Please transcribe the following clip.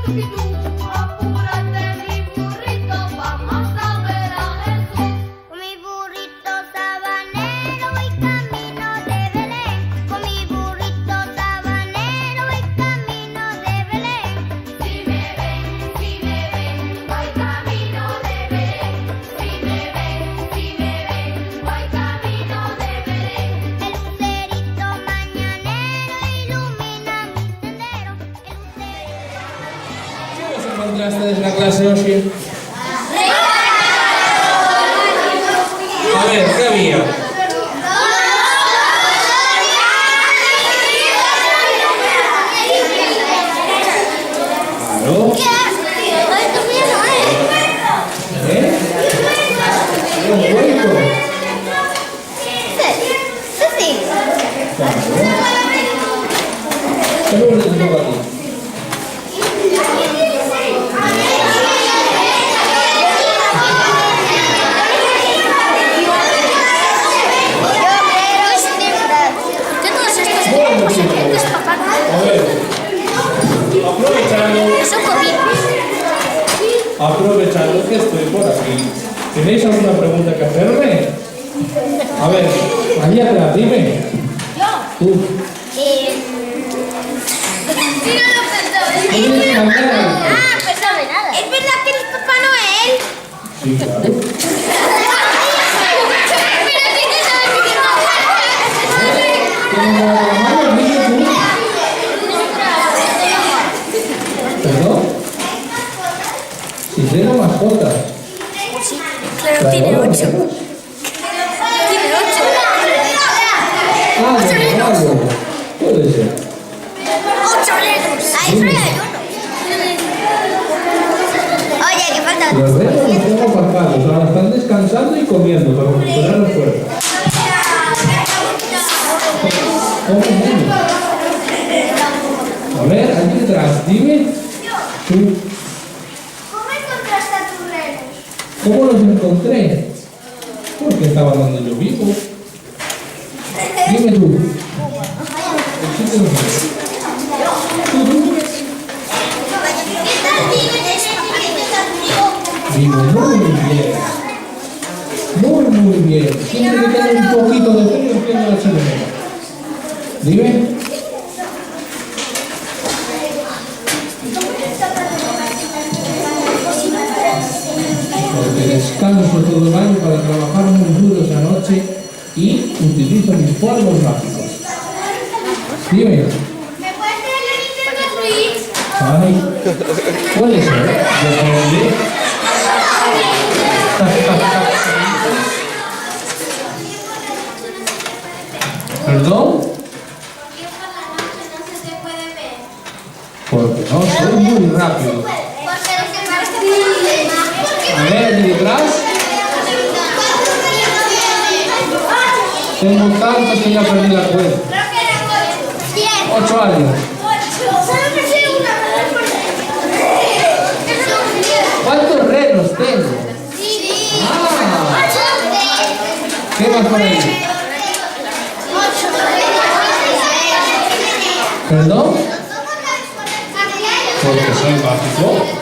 Apúrate, mi burrito, vamos a ver a Jesús. Con mi burrito sabanero voy camino de Belén. Con mi burrito sabanero voy camino de Belén. Si me ven, voy camino de Belén. Si me ven, voy camino de Belén. El lucerito mañanero ilumina mi sendero. ¿Qué os encontraste en la clase hoxe? A ver, ¿qué había? Claro. ¿Eh? ¿Era un juego? Sí. Claro. ¿Qué número te toca a ti? Bueno, chicos, a ver, aprovechando que estoy por aquí, ¿tenéis alguna pregunta que hacerme? A ver, allí atrás, dime. Tú. ¿Quieres cantar algo? ¿Es verdad que eres Papá Noel? Sí, claro. ¿Tienes la mano, niño, tú? ¿Perdón? Si tengo mascotas. Claro, tiene 8. Tiene 8. Ah, de regalo. Puede ser. 8 legos. Ay, solo hay uno. Oye, que falta. Los renos los tengo aparcados. Ahora están descansando y comiendo para recuperar las fuerzas. ¿Cómo menos? A ver, allí detrás, dime. Tú, ¿Cómo encontraste a tus renos? ¿cómo los encontré? Porque estaban donde yo vivo. Dime tú. El sitio donde vivo. Tú. Vivo muy bien. Muy bien. Siempre que tengo un poquito de frío, entiendo la chimenea. Dime. Porque descanso todo el año para trabajar muy duro esa noche y utilizo mis polvos mágicos. Dime. ¿Me puedes traer la Nintendo Switch? Ay, puede ser. Depende. ¿Perdón? Porque por la noche no se te puede ver. Porque no, soy muy rápido. Porque los que parece A ver, allí detrás. Tengo tantos que ya perdí la cuenta. Creo que eran 10. 8 años. Solo me sé una. ¿Cuántos renos tengo? Sí. Ah, ¿qué más por ahí? ¿Perdón? Porque soy mágico.